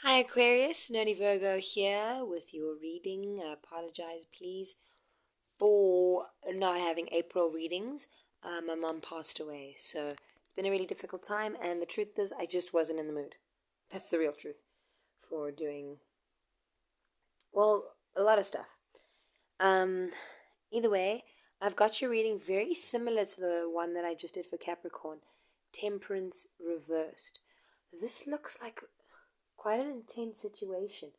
Hi Aquarius, Nerdy Virgo here with your reading. I apologize, please, for not having April readings. My mom passed away, so it's been a really difficult time, and the truth is, I just wasn't in the mood. That's the real truth for doing, well, a lot of stuff. Um, Either way, I've got your reading very similar to the one that I just did for Capricorn, Temperance Reversed. This looks like quite an intense situation.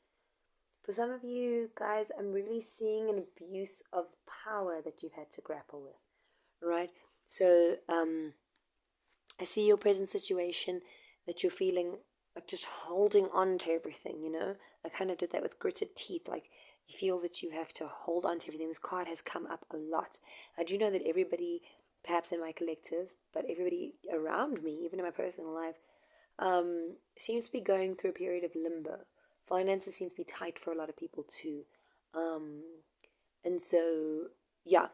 For some of you guys, I'm really seeing an abuse of power that you've had to grapple with, right? So, I see your present situation that you're feeling like just holding on to everything, you know? I kind of did that with gritted teeth. Like, you feel that you have to hold on to everything. This card has come up a lot. I do know that everybody, perhaps in my collective, but everybody around me, even in my personal life, seems to be going through a period of limbo. Finances seem to be tight for a lot of people too. Um, and so, yeah,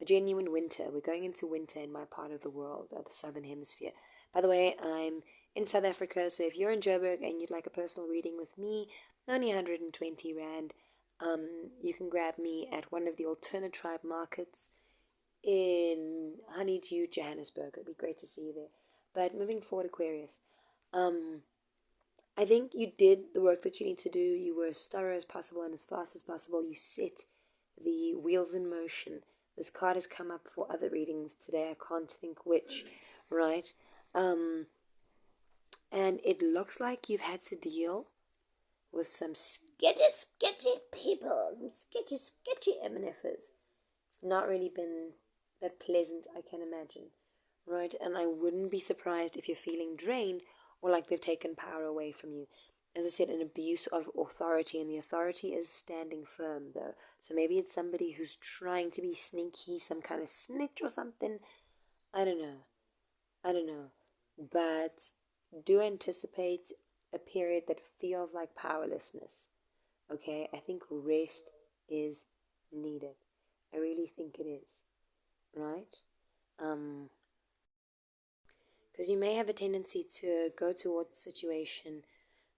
a genuine winter. We're going into winter in my part of the world, the southern hemisphere. By the way, I'm in South Africa, so if you're in Joburg and you'd like a personal reading with me, only 120 Rand, you can grab me at one of the alternate tribe markets in Honeydew, Johannesburg. It'd be great to see you there. But moving forward, Aquarius. Um, I think you did the work that you need to do. You were as thorough as possible and as fast as possible. You set the wheels in motion. This card has come up for other readings today. I can't think which, right? Um, and it looks like you've had to deal with some sketchy people, some sketchy MNFers. It's not really been that pleasant, I can imagine, right? And I wouldn't be surprised if you're feeling drained or like they've taken power away from you. As I said, an abuse of authority, and the authority is standing firm, though. So maybe it's somebody who's trying to be sneaky, some kind of snitch or something. I don't know. I don't know. But do anticipate a period that feels like powerlessness. Okay? I think rest is needed. I really think it is. Right? Um, because you may have a tendency to go towards a situation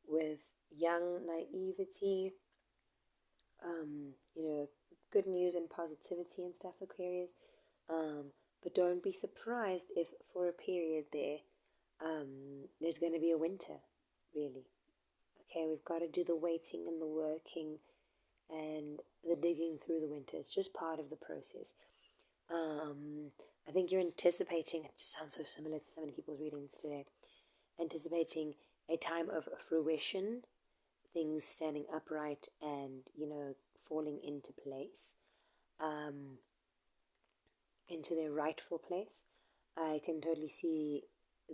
with young naivety, good news and positivity and stuff, Aquarius. But don't be surprised if for a period there's going to be a winter, really. Okay, we've got to do the waiting and the working and the digging through the winter. It's just part of the process. I think you're anticipating, it just sounds so similar to so many people's readings today, anticipating a time of fruition, things standing upright and, falling into place, um, into their rightful place. I can totally see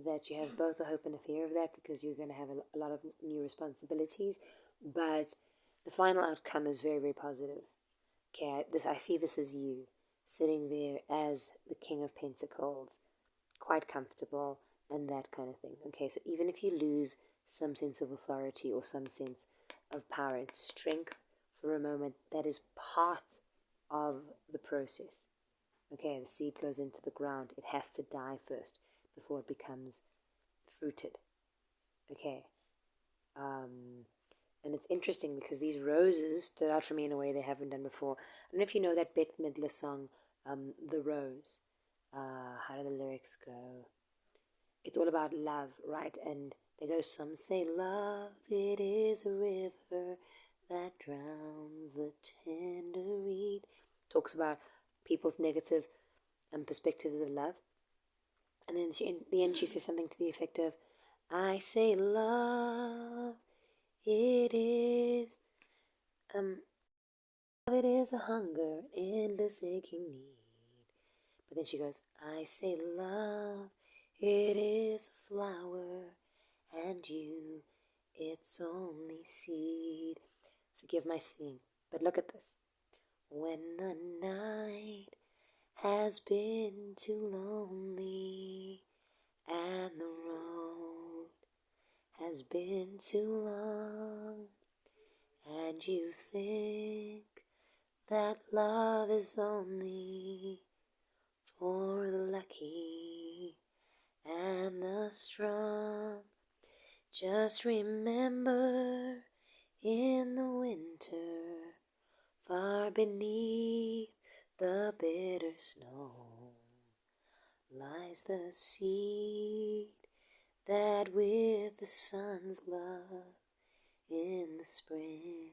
that you have both a hope and a fear of that because you're going to have a lot of new responsibilities, but the final outcome is very, very positive. Okay, I see this as you sitting there as the King of Pentacles, quite comfortable and that kind of thing. Okay, so even if you lose some sense of authority or some sense of power and strength for a moment, that is part of the process. Okay, the seed goes into the ground. It has to die first before it becomes fruited. Okay. And it's interesting because these roses stood out for me in a way they haven't done before. I don't know if you know that Bette Midler song, The Rose. How do the lyrics go? It's all about love, right? And they go, some say love, it is a river that drowns the tender reed. Talks about people's negative perspectives of love. And then in the end, she says something to the effect of, I say love, it is, it is a hunger, endless aching need. But then she goes, I say love, it is a flower, and you, its only seed. Forgive my singing, but look at this. When the night has been too lonely, and the road has been too long, and you think that love is only for the lucky and the strong, Just remember in the winter, far beneath the bitter snow, lies the seed that with the sun's love in the spring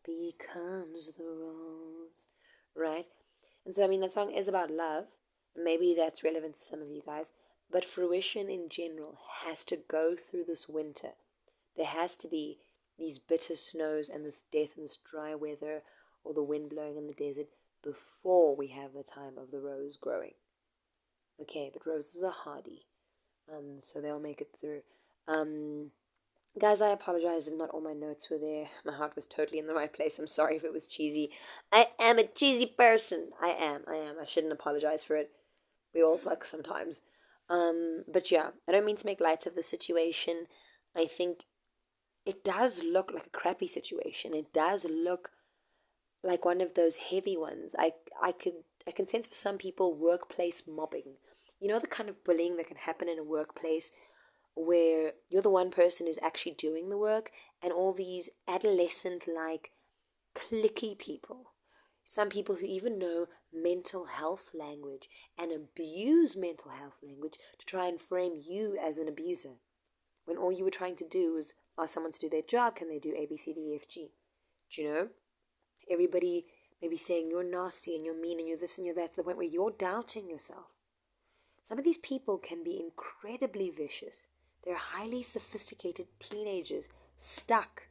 becomes the rose. Right? And so, I mean, that song is about love. Maybe that's relevant to some of you guys. But fruition in general has to go through this winter. There has to be these bitter snows and this death and this dry weather or the wind blowing in the desert before we have the time of the rose growing. Okay, but roses are hardy, so they'll make it through. Guys, I apologize if not all my notes were there. My heart was totally in the right place. I'm sorry if it was cheesy. I am a cheesy person. I am. I shouldn't apologize for it. We all suck sometimes. But yeah, I don't mean to make light of the situation. I think it does look like a crappy situation. It does look like one of those heavy ones. I can sense for some people workplace mobbing. You know the kind of bullying that can happen in a workplace where you're the one person who's actually doing the work and all these adolescent like clicky people. Some people who even know mental health language and abuse mental health language to try and frame you as an abuser. When all you were trying to do was ask someone to do their job, can they do A, B, C, D, E, F, G? Do you know? Everybody maybe saying you're nasty and you're mean and you're this and you're that to the point where you're doubting yourself. Some of these people can be incredibly vicious. They're highly sophisticated teenagers stuck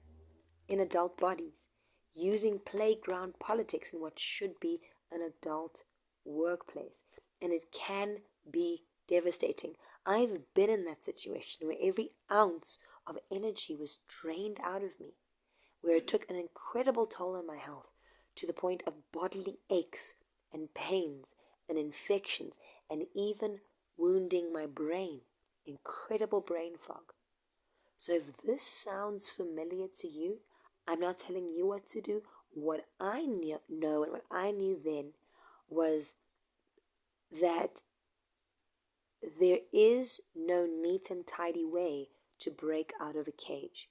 in adult bodies, using playground politics in what should be an adult workplace. And it can be devastating. I've been in that situation where every ounce of energy was drained out of me, where it took an incredible toll on my health to the point of bodily aches and pains and infections and even wounding my brain. Incredible brain fog. So if this sounds familiar to you, I'm not telling you what to do. What I know and what I knew then was that there is no neat and tidy way to break out of a cage.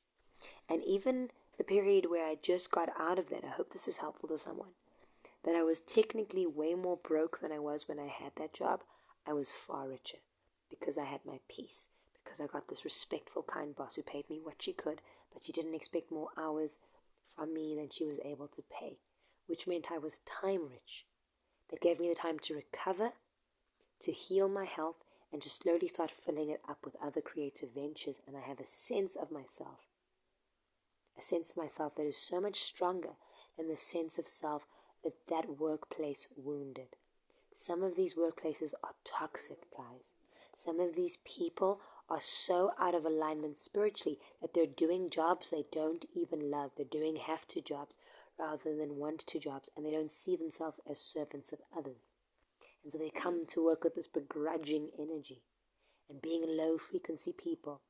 And even the period where I just got out of that, I hope this is helpful to someone, that I was technically way more broke than I was when I had that job. I was far richer because I had my peace, because I got this respectful, kind boss who paid me what she could, but she didn't expect more hours from me than she was able to pay, which meant I was time rich. That gave me the time to recover, to heal my health, and to slowly start filling it up with other creative ventures. And I have a sense of myself that is so much stronger than the sense of self that workplace wounded. Some of these workplaces are toxic, guys. Some of these people are so out of alignment spiritually that they're doing jobs they don't even love. They're doing have-to jobs rather than want-to jobs, and they don't see themselves as servants of others. And so they come to work with this begrudging energy. And being low-frequency people,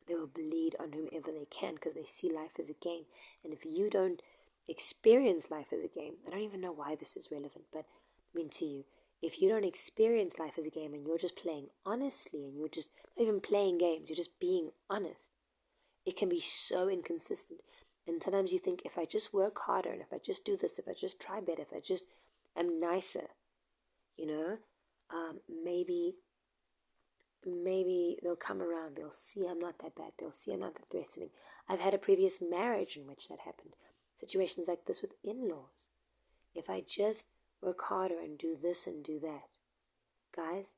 they will bleed on whomever they can because they see life as a game. And if you don't experience life as a game, I don't even know why this is relevant, but I mean to you, if you don't experience life as a game and you're just playing honestly and you're just not even playing games, you're just being honest, it can be so inconsistent. And sometimes you think, if I just work harder and if I just do this, if I just try better, if I just am nicer, you know, maybe they'll come around, they'll see I'm not that bad, they'll see I'm not that threatening. I've had a previous marriage in which that happened. Situations like this with in-laws. If I just work harder and do this and do that. Guys,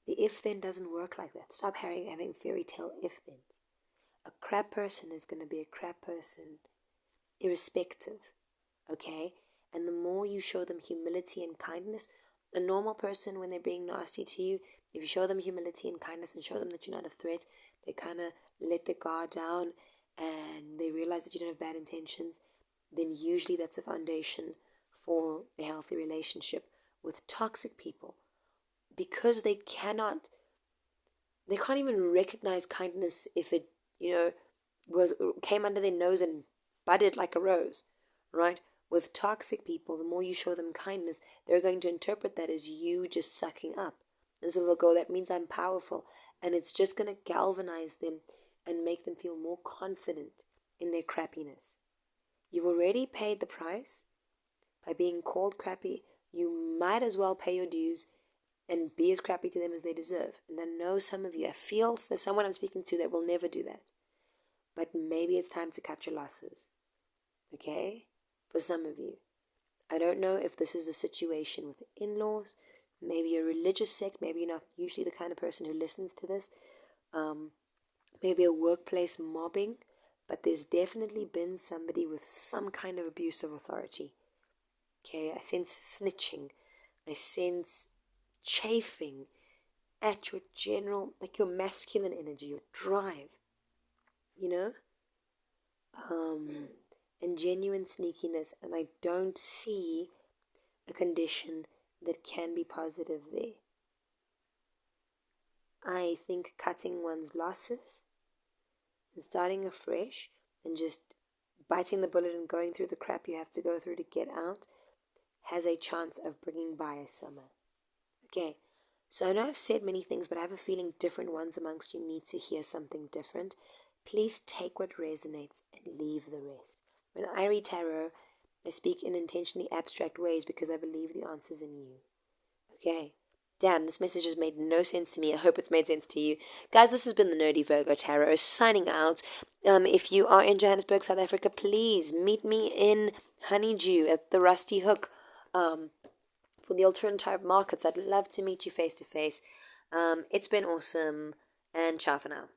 the if-then doesn't work like that. Stop having fairy tale if-thens. A crap person is going to be a crap person irrespective, okay? And the more you show them humility and kindness, a normal person, when they're being nasty to you, if you show them humility and kindness and show them that you're not a threat, they kind of let their guard down and they realize that you don't have bad intentions, then usually that's a foundation for a healthy relationship. With toxic people, because they can't even recognize kindness if it, came under their nose and budded like a rose, right? With toxic people, the more you show them kindness, they're going to interpret that as you just sucking up. And so they'll go, that means I'm powerful. And it's just going to galvanize them and make them feel more confident in their crappiness. You've already paid the price by being called crappy. You might as well pay your dues and be as crappy to them as they deserve. And I know some of you, I feel there's someone I'm speaking to that will never do that. But maybe it's time to cut your losses. Okay? For some of you. I don't know if this is a situation with in-laws, maybe a religious sect, maybe you're not usually the kind of person who listens to this, maybe a workplace mobbing, but there's definitely been somebody with some kind of abuse of authority. Okay, I sense snitching, I sense chafing at your general, like your masculine energy, your drive, you know, and genuine sneakiness, and I don't see a condition that can be positive there. I think cutting one's losses and starting afresh and just biting the bullet and going through the crap you have to go through to get out has a chance of bringing by a summer. Okay, so I know I've said many things, but I have a feeling different ones amongst you need to hear something different. Please take what resonates and leave the rest. When I read tarot, I speak in intentionally abstract ways because I believe the answer's in you. Okay. Damn, this message has made no sense to me. I hope it's made sense to you. Guys, this has been the Nerdy Virgo Tarot signing out. If you are in Johannesburg, South Africa, please meet me in Honeydew at the Rusty Hook for the alternative markets. I'd love to meet you face to face. It's been awesome, and ciao for now.